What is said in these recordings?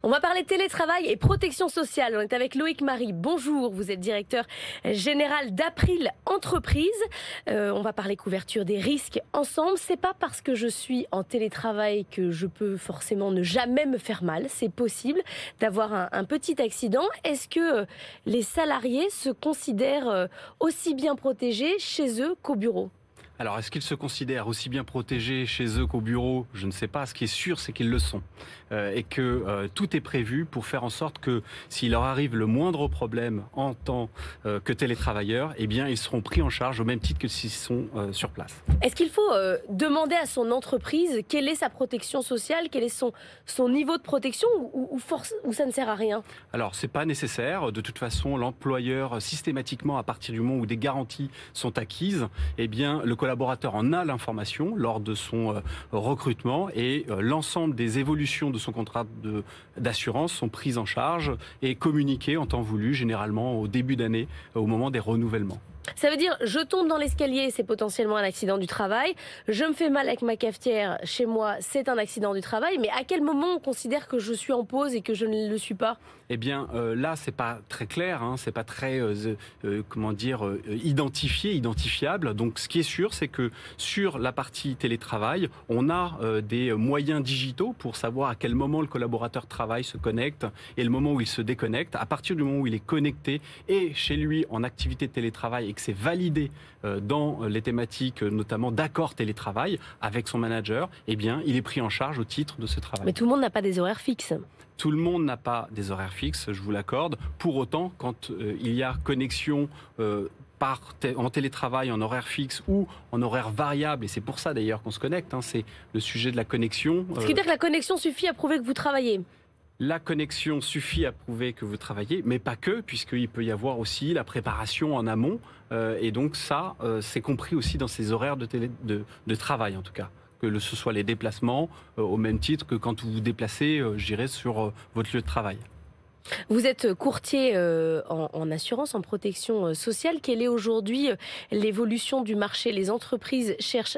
On va parler télétravail et protection sociale. On est avec Loïc Marie. Bonjour, vous êtes directeur général d'April Entreprise. On va parler couverture des risques ensemble. C'est pas parce que je suis en télétravail que je peux forcément ne jamais me faire mal. C'est possible d'avoir un petit accident. Est-ce que les salariés se considèrent aussi bien protégés chez eux qu'au bureau ? Alors, est-ce qu'ils se considèrent aussi bien protégés chez eux qu'au bureau ? Je ne sais pas. Ce qui est sûr, c'est qu'ils le sont. Et que tout est prévu pour faire en sorte que s'il leur arrive le moindre problème en tant que télétravailleurs, eh bien, ils seront pris en charge au même titre que s'ils sont sur place. Est-ce qu'il faut demander à son entreprise quelle est sa protection sociale, quel est son niveau de protection ou ça ne sert à rien ? Alors, c'est pas nécessaire. De toute façon, l'employeur, systématiquement, à partir du moment où des garanties sont acquises, eh bien, le collaborateur en a l'information lors de son recrutement et l'ensemble des évolutions de son contrat d'assurance sont prises en charge et communiquées en temps voulu, généralement au début d'année, au moment des renouvellements. Ça veut dire, je tombe dans l'escalier, c'est potentiellement un accident du travail. Je me fais mal avec ma cafetière chez moi, c'est un accident du travail. Mais à quel moment on considère que je suis en pause et que je ne le suis pas ? Eh bien, là, c'est pas très clair, c'est pas très, identifiable. Donc, ce qui est sûr, c'est que sur la partie télétravail, on a des moyens digitaux pour savoir à quel moment le collaborateur travaille, se connecte et le moment où il se déconnecte. À partir du moment où il est connecté et chez lui en activité de télétravail et que c'est validé dans les thématiques, notamment d'accord télétravail avec son manager, eh bien, il est pris en charge au titre de ce travail. Mais tout le monde n'a pas des horaires fixes. Tout le monde n'a pas des horaires fixes, je vous l'accorde. Pour autant, quand il y a connexion en télétravail, en horaire fixe ou en horaire variable, et c'est pour ça d'ailleurs qu'on se connecte, c'est le sujet de la connexion. Ce qui veut dire que la connexion suffit à prouver que vous travaillez ? La connexion suffit à prouver que vous travaillez, mais pas que, puisqu'il peut y avoir aussi la préparation en amont. Et donc ça, c'est compris aussi dans ces horaires de travail en tout cas. Que ce soit les déplacements, au même titre que quand vous vous déplacez, je dirais, sur votre lieu de travail. Vous êtes courtier en assurance, en protection sociale. Quelle est aujourd'hui l'évolution du marché ? Les entreprises cherchent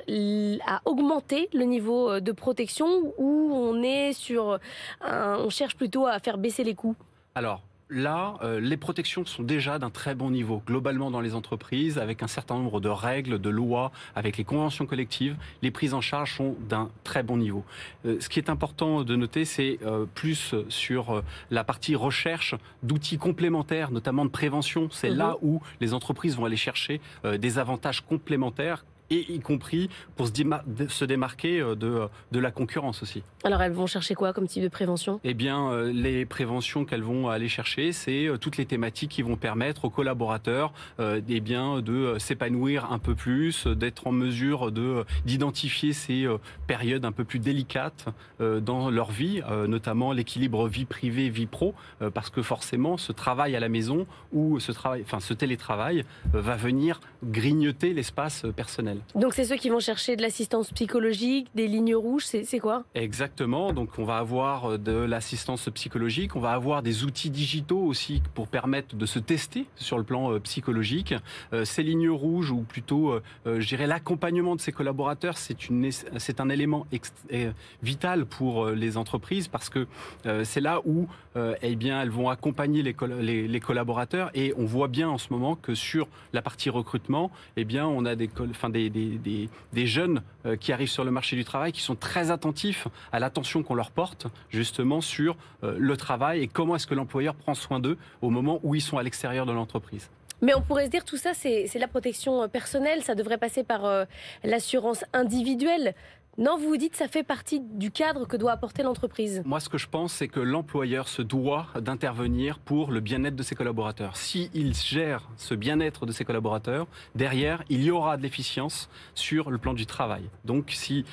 à augmenter le niveau de protection ou on cherche plutôt à faire baisser les coûts ? Alors, là, les protections sont déjà d'un très bon niveau, globalement dans les entreprises, avec un certain nombre de règles, de lois, avec les conventions collectives. Les prises en charge sont d'un très bon niveau. Ce qui est important de noter, c'est plus sur la partie recherche d'outils complémentaires, notamment de prévention. C'est là où les entreprises vont aller chercher des avantages complémentaires, et y compris pour se démarquer de la concurrence aussi. Alors elles vont chercher quoi comme type de prévention ? Eh bien, les préventions qu'elles vont aller chercher, c'est toutes les thématiques qui vont permettre aux collaborateurs de s'épanouir un peu plus, d'être en mesure d'identifier ces périodes un peu plus délicates dans leur vie, notamment l'équilibre vie privée, vie pro, parce que forcément, ce travail à la maison ou ce télétravail va venir grignoter l'espace personnel. Donc c'est ceux qui vont chercher de l'assistance psychologique, des lignes rouges, c'est quoi ? Exactement, donc on va avoir de l'assistance psychologique, on va avoir des outils digitaux aussi pour permettre de se tester sur le plan psychologique. Ces lignes rouges, ou plutôt je dirais l'accompagnement de ces collaborateurs, c'est un élément vital pour les entreprises parce que c'est là où elles vont accompagner les collaborateurs, et on voit bien en ce moment que sur la partie recrutement, on a des jeunes qui arrivent sur le marché du travail qui sont très attentifs à l'attention qu'on leur porte justement sur le travail et comment est-ce que l'employeur prend soin d'eux au moment où ils sont à l'extérieur de l'entreprise. Mais on pourrait se dire tout ça, c'est la protection personnelle, ça devrait passer par l'assurance individuelle. Non, vous vous dites que ça fait partie du cadre que doit apporter l'entreprise. Moi, ce que je pense, c'est que l'employeur se doit d'intervenir pour le bien-être de ses collaborateurs. S'il gère ce bien-être de ses collaborateurs, derrière, il y aura de l'efficience sur le plan du travail. Donc, si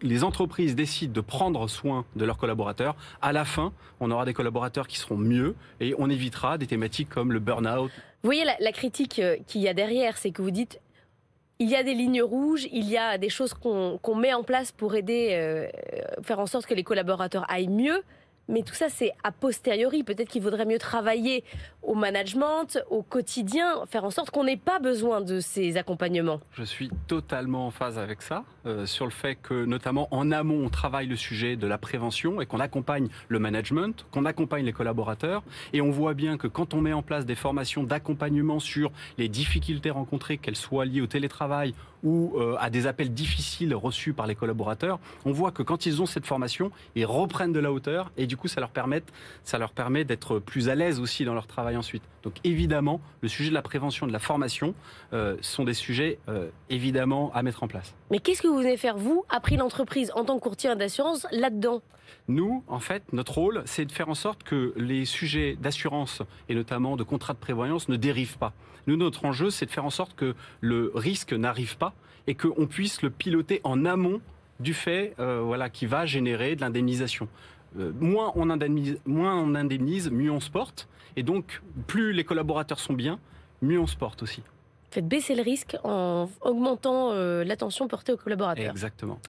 les entreprises décident de prendre soin de leurs collaborateurs, à la fin, on aura des collaborateurs qui seront mieux et on évitera des thématiques comme le burn-out. Vous voyez, la critique qu'il y a derrière, c'est que vous dites... Il y a des lignes rouges, il y a des choses qu'on met en place pour aider, faire en sorte que les collaborateurs aillent mieux. Mais tout ça, c'est a posteriori. Peut-être qu'il vaudrait mieux travailler au management, au quotidien, faire en sorte qu'on n'ait pas besoin de ces accompagnements. Je suis totalement en phase avec ça, sur le fait que, notamment en amont, on travaille le sujet de la prévention et qu'on accompagne le management, qu'on accompagne les collaborateurs. Et on voit bien que quand on met en place des formations d'accompagnement sur les difficultés rencontrées, qu'elles soient liées au télétravail ou à des appels difficiles reçus par les collaborateurs, on voit que quand ils ont cette formation, ils reprennent de la hauteur et du coup, ça leur permet d'être plus à l'aise aussi dans leur travail ensuite. Donc évidemment, le sujet de la prévention, de la formation sont des sujets évidemment à mettre en place. Mais qu'est-ce que vous venez faire, vous, après l'entreprise, en tant que courtier d'assurance, là-dedans? Nous, en fait, notre rôle, c'est de faire en sorte que les sujets d'assurance et notamment de contrats de prévoyance ne dérivent pas. Nous, notre enjeu, c'est de faire en sorte que le risque n'arrive pas et qu'on puisse le piloter en amont du fait qui va générer de l'indemnisation. Moins on indemnise, mieux on se porte. Et donc, plus les collaborateurs sont bien, mieux on se porte aussi. Faites baisser le risque en augmentant l'attention portée aux collaborateurs. Exactement.